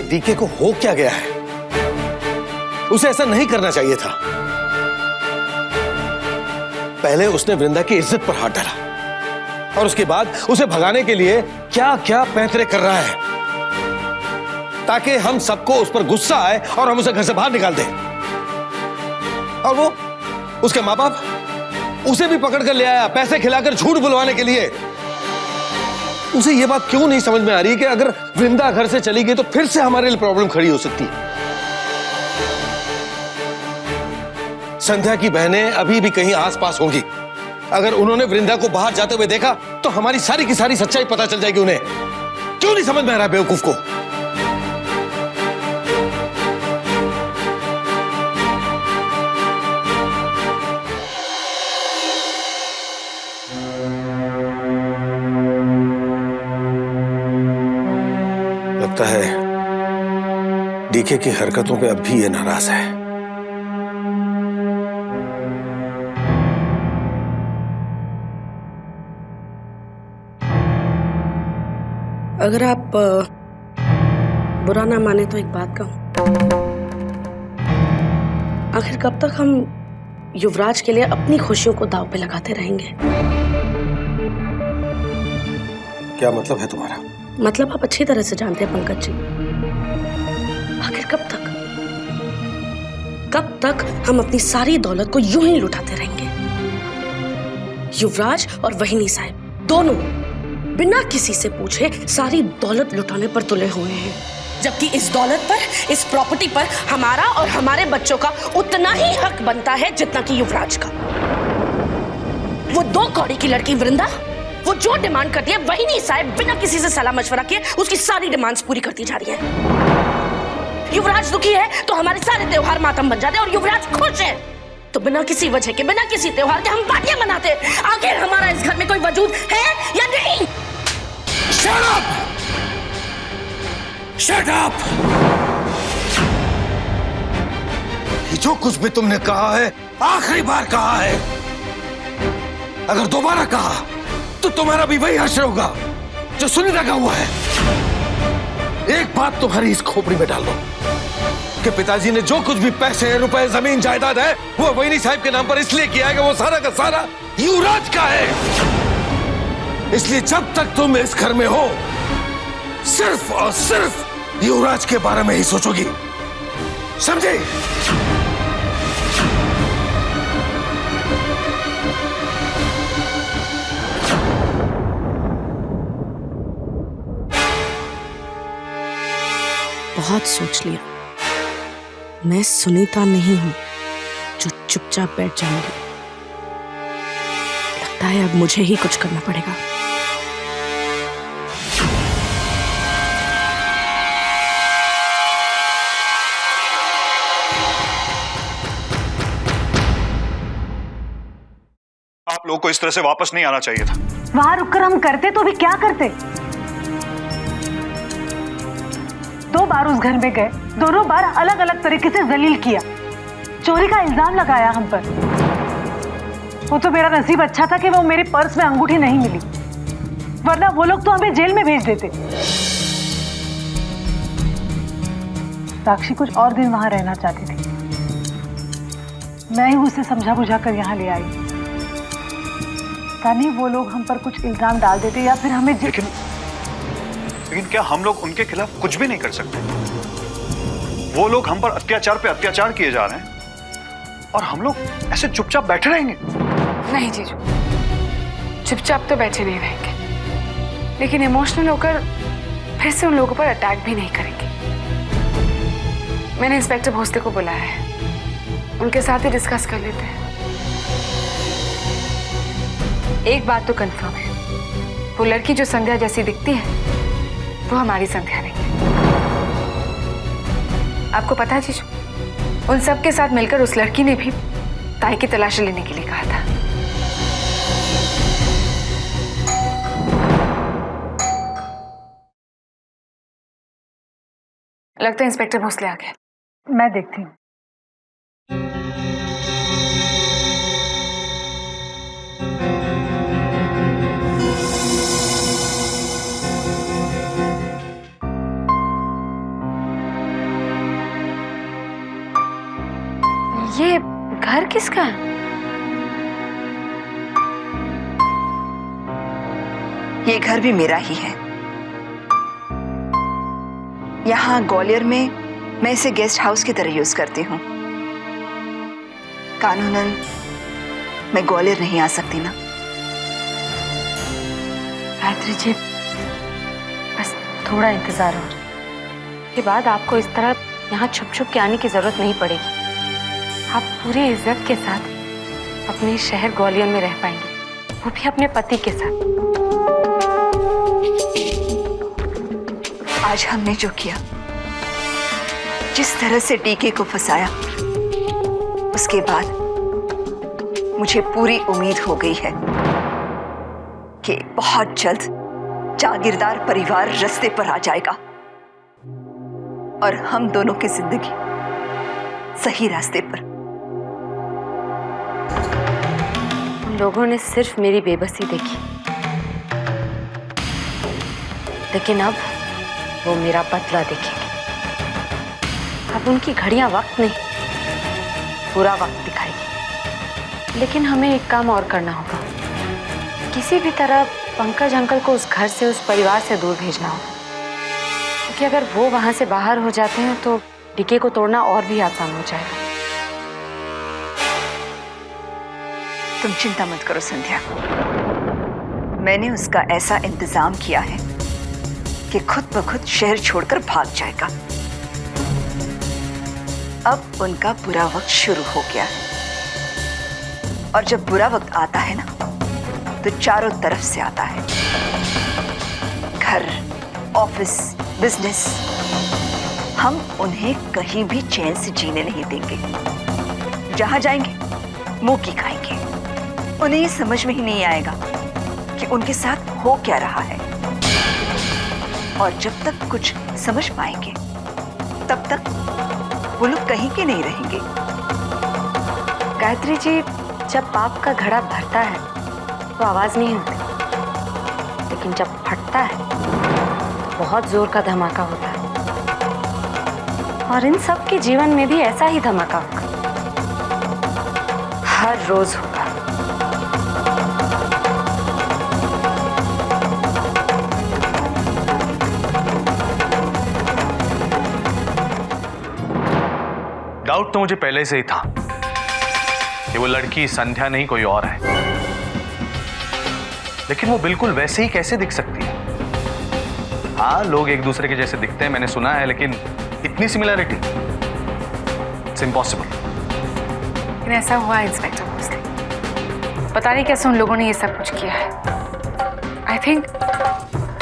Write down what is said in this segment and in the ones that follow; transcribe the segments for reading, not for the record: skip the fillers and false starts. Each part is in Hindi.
डीके को हो क्या गया है? उसे ऐसा नहीं करना चाहिए था। पहले उसने वृंदा की इज्जत पर हाथ डाला और उसके बाद उसे भगाने के लिए क्या क्या पैंतरे कर रहा है ताकि हम सबको उस पर गुस्सा आए और हम उसे घर से बाहर निकाल दें। और वो उसके माँ बाप उसे भी पकड़ कर ले आया पैसे खिलाकर झूठ बुलवाने के लिए। उसे यह बात क्यों नहीं समझ में आ रही कि अगर वृंदा घर से चली गई तो फिर से हमारे लिए प्रॉब्लम खड़ी हो सकती है। संध्या की बहनें अभी भी कहीं आसपास होंगी। अगर उन्होंने वृंदा को बाहर जाते हुए देखा तो हमारी सारी की सारी सच्चाई पता चल जाएगी उन्हें। क्यों नहीं समझ में आ रहा बेवकूफ को? लगता है डीके की हरकतों पे अब भी ये नाराज है। अगर आप बुरा ना माने तो एक बात कहूं, आखिर कब तक हम युवराज के लिए अपनी खुशियों को दांव पे लगाते रहेंगे? क्या मतलब है तुम्हारा? मतलब आप अच्छी तरह से जानते हैं पंकज जी। आखिर कब तक हम अपनी सारी दौलत को यूं ही लुटाते रहेंगे? युवराज और वहिनी साहब दोनों बिना किसी से पूछे सारी दौलत लुटाने पर तुले हुए हैं, जबकि इस दौलत पर, इस प्रॉपर्टी पर हमारा और हमारे बच्चों का उतना ही हक बनता है जितना कि युवराज का। वो 2 कौड़ी की लड़की वृंदा, वो जो डिमांड करती है वहिनी साहब बिना किसी से सलाह मशवरा किए उसकी सारी डिमांड्स पूरी करती जा रही है। युवराज दुखी है तो हमारे सारे त्योहार मातम बन जाते हैं, और युवराज खुश है तो बिना किसी वजह के, बिना किसी त्योहार के हम पार्टियां मनाते हैं। आखिर हमारा इस घर में कोई वजूद है या नहीं? Shut up! Shut up! जो कुछ भी तुमने कहा है आखिरी बार कहा है। अगर दोबारा कहा तो तुम्हारा भी वही हश्र होगा जो सुनीता का हुआ है। एक बात तुम्हारी इस खोपड़ी में डाल दो कि पिताजी ने जो कुछ भी पैसे, रुपए, जमीन, जायदाद है वो वहिनी साहब के नाम पर इसलिए किया है कि वो सारा का सारा युवराज का है। इसलिए जब तक तुम इस घर में हो सिर्फ और सिर्फ युवराज के बारे में ही सोचोगी, समझे? बहुत सोच लिया, मैं सुनीता नहीं हूं जो चुपचाप बैठ जाऊंगी। लगता है अब मुझे ही कुछ करना पड़ेगा। आप लोगों को इस तरह से वापस नहीं आना चाहिए था। वहां रुककर हम करते तो भी क्या करते? 2 बार उस घर में गए, दोनों बार अलग अलग तरीके से जलील किया, चोरी का इल्जाम लगाया हम पर। वो तो मेरा नसीब अच्छा था कि वो मेरे पर्स में अंगूठी नहीं मिली, वरना वो लोग तो हमें जेल में भेज देते। साक्षी कुछ और दिन वहां रहना चाहती थी, मैं ही उसे समझा बुझा कर यहाँ ले आई। नहीं वो लोग हम पर कुछ इल्जाम डाल देते या फिर हमें लेकिन क्या हम लोग उनके खिलाफ कुछ भी नहीं कर सकते? वो लोग हम पर अत्याचार पे अत्याचार किए जा रहे हैं और हम लोग ऐसे चुपचाप बैठे रहेंगे? नहीं जीजू, चुपचाप तो बैठे नहीं रहेंगे, लेकिन इमोशनल होकर फिर से उन लोगों पर अटैक भी नहीं करेंगे। मैंने इंस्पेक्टर भोसले को बुलाया है, उनके साथ ही डिस्कस कर लेते हैं। एक बात तो कंफर्म है, वो लड़की जो संध्या जैसी दिखती है वो हमारी संध्या नहीं है। आपको पता है जीजू, उन सब के साथ मिलकर उस लड़की ने भी ताई की तलाशी लेने के लिए कहा था। लगता है इंस्पेक्टर भोसले आ गए। मैं देखती हूँ। ये घर किसका है? ये घर भी मेरा ही है। यहाँ ग्वालियर में मैं इसे गेस्ट हाउस की तरह यूज करती हूँ। कानूनन मैं ग्वालियर नहीं आ सकती ना। गायत्री जी, बस थोड़ा इंतजार और के बाद आपको इस तरह यहाँ छुप छुप के आने की जरूरत नहीं पड़ेगी। आप पूरी इज्जत के साथ अपने शहर ग्वालियर में रह पाएंगे, वो भी अपने पति के साथ। आज हमने जो किया, जिस तरह से डीके को फंसाया, उसके बाद मुझे पूरी उम्मीद हो गई है कि बहुत जल्द जागीरदार परिवार रास्ते पर आ जाएगा और हम दोनों की जिंदगी सही रास्ते पर। उन लोगों ने सिर्फ मेरी बेबसी देखी, लेकिन अब वो मेरा बदला देखेंगे। अब उनकी घड़ियां वक्त नहीं, पूरा वक्त दिखाएगी। लेकिन हमें एक काम और करना होगा, किसी भी तरह पंकज अंकल को उस घर से, उस परिवार से दूर भेजना होगा, क्योंकि अगर वो वहां से बाहर हो जाते हैं तो डीके को तोड़ना और भी आसान हो जाएगा। तुम चिंता मत करो संध्या, मैंने उसका ऐसा इंतजाम किया है कि खुद ब खुद शहर छोड़कर भाग जाएगा। अब उनका बुरा वक्त शुरू हो गया है, और जब बुरा वक्त आता है ना, तो चारों तरफ से आता है। घर, ऑफिस, बिजनेस, हम उन्हें कहीं भी चैन से जीने नहीं देंगे। जहां जाएंगे मुंह की खाएंगे। उन्हें ये समझ में ही नहीं आएगा कि उनके साथ हो क्या रहा है, और जब तक कुछ समझ पाएंगे तब तक वो लोग कहीं के नहीं रहेंगे। गायत्री जी, जब पाप का घड़ा भरता है तो आवाज नहीं होती, लेकिन जब फटता है बहुत जोर का धमाका होता है। और इन सब के जीवन में भी ऐसा ही धमाका होगा, हर रोज होगा। डाउट तो मुझे पहले से ही था कि वो लड़की संध्या नहीं कोई और है, लेकिन वो बिल्कुल वैसे ही कैसे दिख सकती है? हाँ, लोग एक दूसरे के जैसे दिखते हैं, मैंने सुना है, लेकिन इतनी सिमिलरिटी, इट्स इम्पॉसिबल। लेकिन ऐसा हुआ इंस्पेक्टर भोसले, पता नहीं कैसे उन लोगों ने ये सब कुछ किया है। आई थिंक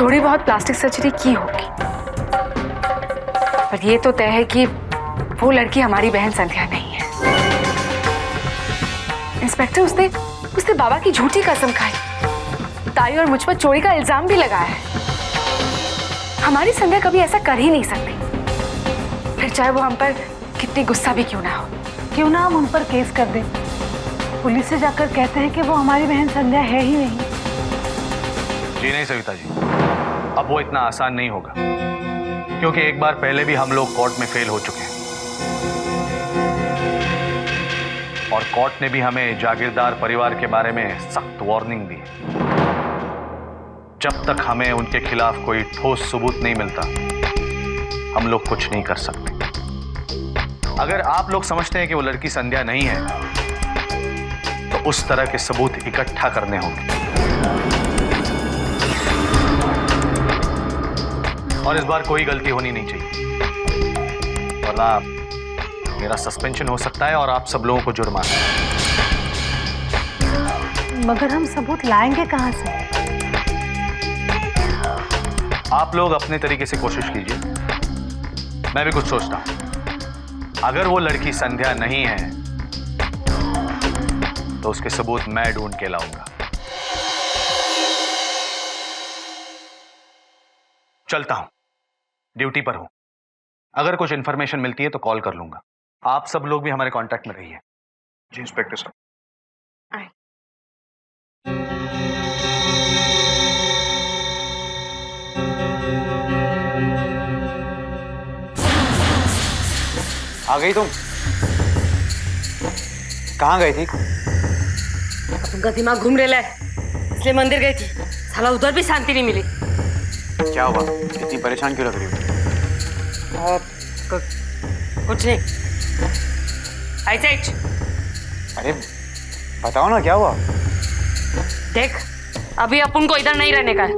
थोड़ी बहुत प्लास्टिक सर्जरी की होगी, पर ये तो तय है कि वो लड़की हमारी बहन संध्या नहीं है। इंस्पेक्टर, उसने बाबा की झूठी कसम खाई, ताई और मुझ पर चोरी का इल्जाम भी लगाया है। हमारी संध्या कभी ऐसा कर ही नहीं सकती, फिर चाहे वो हम पर कितनी गुस्सा भी क्यों ना हो। क्यों ना हम उन पर केस कर दें, पुलिस से जाकर कहते हैं कि वो हमारी बहन संध्या है ही नहीं। जी नहीं सविता जी, अब वो इतना आसान नहीं होगा, क्योंकि एक बार पहले भी हम लोग कोर्ट में फेल हो चुके हैं, और कोर्ट ने भी हमें जागीरदार परिवार के बारे में सख्त वार्निंग दी। जब तक हमें उनके खिलाफ कोई ठोस सबूत नहीं मिलता, हम लोग कुछ नहीं कर सकते। अगर आप लोग समझते हैं कि वो लड़की संध्या नहीं है, तो उस तरह के सबूत इकट्ठा करने होंगे, और इस बार कोई गलती होनी नहीं चाहिए, वरना मेरा सस्पेंशन हो सकता है और आप सब लोगों को जुर्माना। मगर हम सबूत लाएंगे कहां से? आप लोग अपने तरीके से कोशिश कीजिए, मैं भी कुछ सोचता हूं। अगर वो लड़की संध्या नहीं है, तो उसके सबूत मैं ढूंढ के लाऊंगा। चलता हूं, ड्यूटी पर हूं। अगर कुछ इन्फॉर्मेशन मिलती है तो कॉल कर लूंगा। आप सब लोग भी हमारे कांटेक्ट में रहिए। जी इंस्पेक्टर साहब। आ गई तुम? कहाँ गई थी? उनका दिमाग घूम रहा है, इसलिए मंदिर गई थी। साला उधर भी शांति नहीं मिली। क्या हुआ? इतनी परेशान क्यों लग रही हो? कुछ नहीं, ऐसे ही। अरे बताओ ना क्या हुआ? देख, अभी अपन को इधर नहीं रहने का है।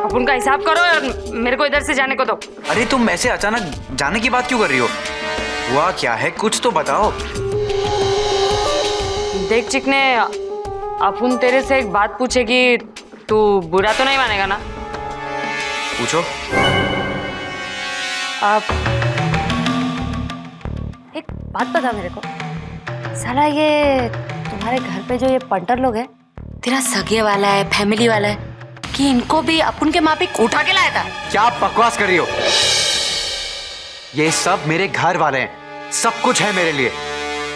अपन का हिसाब करो और मेरे को इधर से जाने को दो। अरे तुम ऐसे अचानक जाने की बात क्यों कर रही हो? हुआ क्या है, कुछ तो बताओ। देख चिकने, अपन तेरे से एक बात पूछेगी, तू बुरा तो नहीं मानेगा ना? पूछो। आप एक बात बता मेरे को, साला ये तुम्हारे घर पे जो ये पंटर लोग हैं, तेरा सगे वाला है, फैमिली वाला है, कि इनको भी अपन के मापिक उठा के लाया था? क्या आप बकवास कर रही हो? ये सब मेरे घर वाले हैं, सब कुछ है मेरे लिए।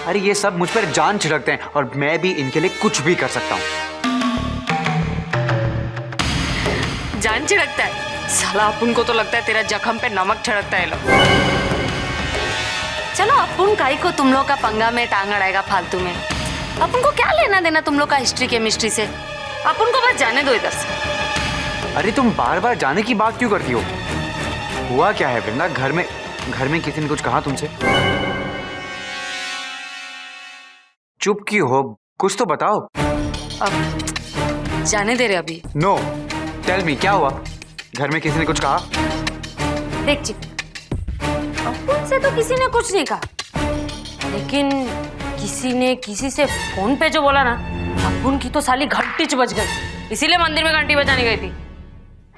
अरे ये सब मुझ पर जान छिड़कते हैं और मैं भी इनके लिए कुछ भी कर सकता हूँ। जान छिड़कता है? साला अपन को तो लगता है तेरा जख्म पे नमक छिड़कता है लोग। चलो अपन काई को तुम लोग का पंगा में टांग अड़ाएगा फालतू में। अपन को क्या लेना देना तुम लोग का हिस्ट्री केमिस्ट्री से? अपन को बस जाने दो इधर से। अरे तुम बार बार जाने की बात क्यों करती हो? हुआ क्या है वृंदा? घर में किसी ने कुछ कहा तुमसे? चुप क्यों हो? कुछ तो बताओ। अब जाने दे रहे अभी। नो, टेल मी, क्या हुआ? घर में किसी ने कुछ कहा? देख चिक, अपन से तो किसी ने कुछ नहीं कहा, लेकिन किसी ने किसी से फोन पे जो बोला ना, अपन की तो साली घंटी बज गई, इसीलिए मंदिर में घंटी बजाने गई थी।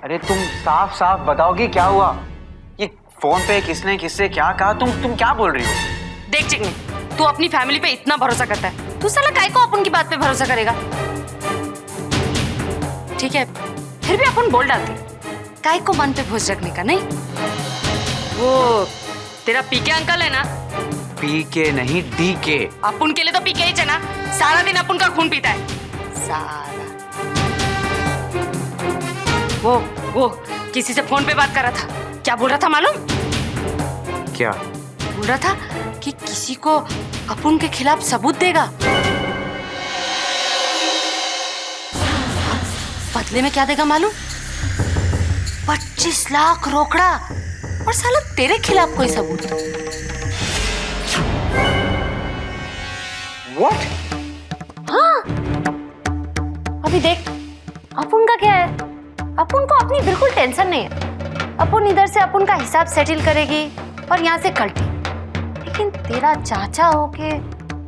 अरे तुम साफ साफ बताओगी क्या हुआ? ये फोन पे किसने किससे क्या कहा? तुम क्या बोल रही हो? देख चिकनी, तू अपनी फैमिली पे इतना भरोसा करता है, तू साला काय को अपन की बात पे भरोसा करेगा? ठीक है, फिर भी अपन बोल डालते, काय को मन पे भोज रखने का नहीं। वो तेरा पीके अंकल है ना? पीके नहीं, डीके। अपन के लिए तो पीके ही है ना, सारा दिन अपन का खून पीता है साला। वो किसी से फोन पे बात कर रहा था, क्या बोल रहा था मालूम? क्या बोल रहा था कि किसी को अपन के खिलाफ सबूत देगा। बदले में क्या देगा मालूम? 25 लाख रोकड़ा, और साला तेरे खिलाफ कोई सबूत। What? हाँ, अभी देख, अपन का क्या है? अपन को अपनी बिल्कुल टेंशन नहीं है। अपन इधर से अपन का हिसाब सेटल करेगी और यहाँ से कल्टी। लेकिन तेरा चाचा होके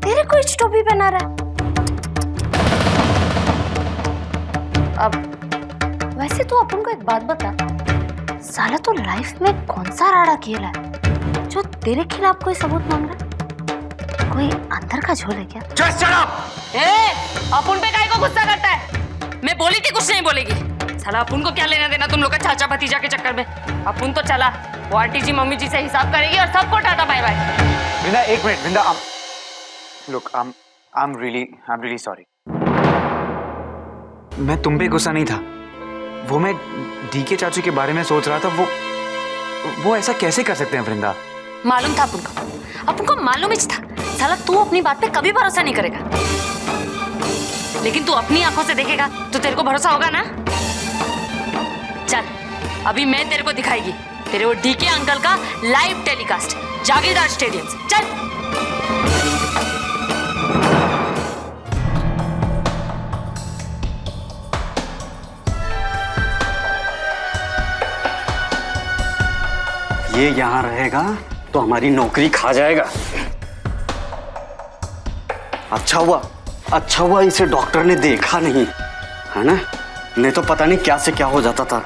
तेरे को इस टोपी पहना रहा है। अब वैसे तो अपन को एक बात बता, साला तो लाइफ में कौन सा राड़ा खेला है जो तेरे खिलाफ कोई सबूत मांग रहा है? कोई अंदर का झोल है क्या? Just shut up! अपन पे काहे को गुस्सा करता है? मैं बोली थी कुछ नहीं बोलेगी। साला अपन को क्या लेना देना तुम लोग का चाचा भतीजा के चक्कर में? अपन तो चला, वो आंटी जी मम्मी जी से हिसाब करेगी और सबको टाटा बाय बाय। वृंदा एक minute, Vrinda look, I'm really sorry. मैं तुम पे गुस्सा नहीं था, वो मैं डीके चाचू के बारे में सोच रहा था। वो ऐसा कैसे कर सकते हैं वृंदा? मालूम था अपन को मालूम ही था। साला तू अपनी बात पे कभी भरोसा नहीं करेगा, लेकिन तू अपनी आंखों से देखेगा तो तेरे को भरोसा होगा ना? चल, अभी मैं तेरे को दिखाएगी तेरे वो डीके अंकल का लाइव टेलीकास्ट जागीरदार स्टेडियम से। चल। ये यहाँ रहेगा तो हमारी नौकरी खा जाएगा। अच्छा हुआ इसे डॉक्टर ने देखा नहीं, है ना? नहीं तो पता नहीं क्या से क्या हो जाता था।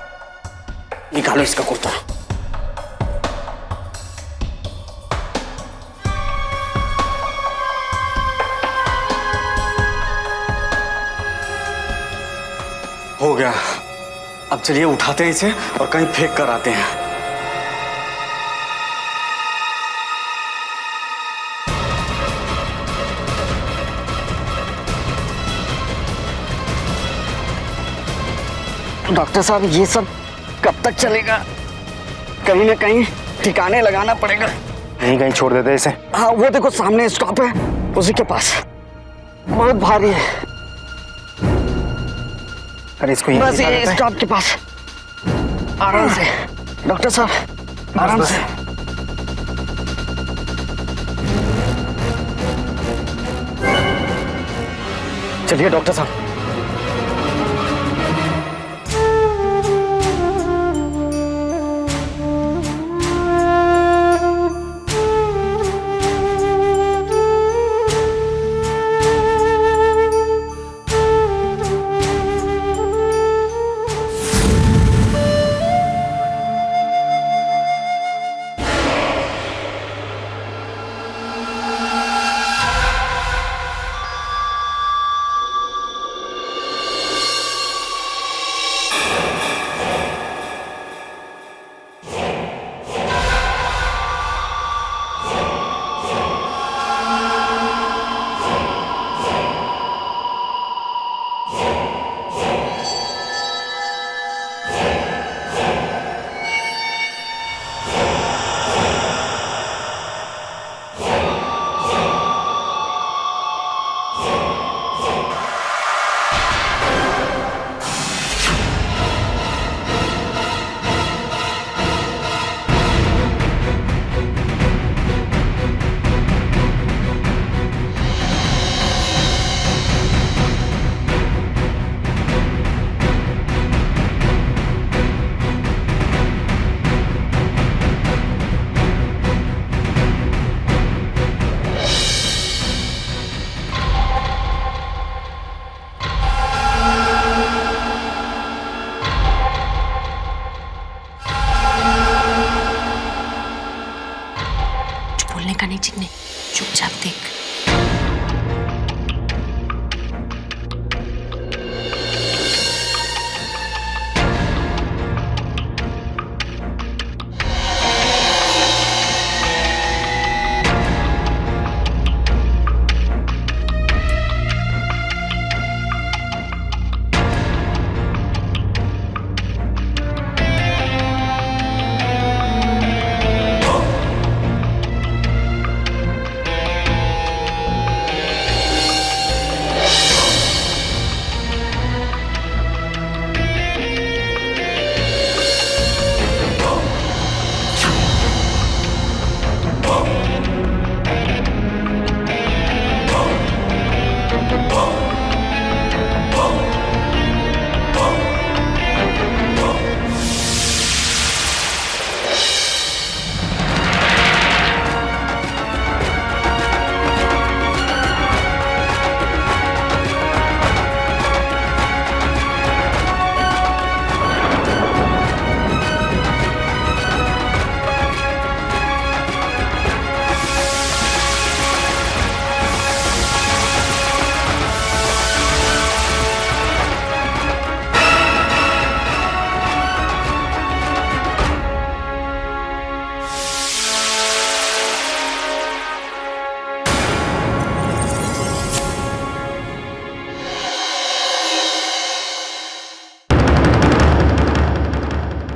निकालो इसका कुर्ता। हो गया, अब चलिए उठाते हैं इसे और कहीं फेंक कर आते हैं। डॉक्टर साहब ये सब कब तक चलेगा? कहीं ना कहीं ठिकाने लगाना पड़ेगा। यहीं कहीं छोड़ देते इसे। हाँ वो देखो सामने स्टॉप है, उसी के पास। बहुत भारी है। अरे इसको यहीं बस बिठा ये देते हैं। स्टॉप के पास आराम से। डॉक्टर साहब आराम से। चलिए डॉक्टर साहब। बोलने का नहीं चिकने, चुपचाप देख।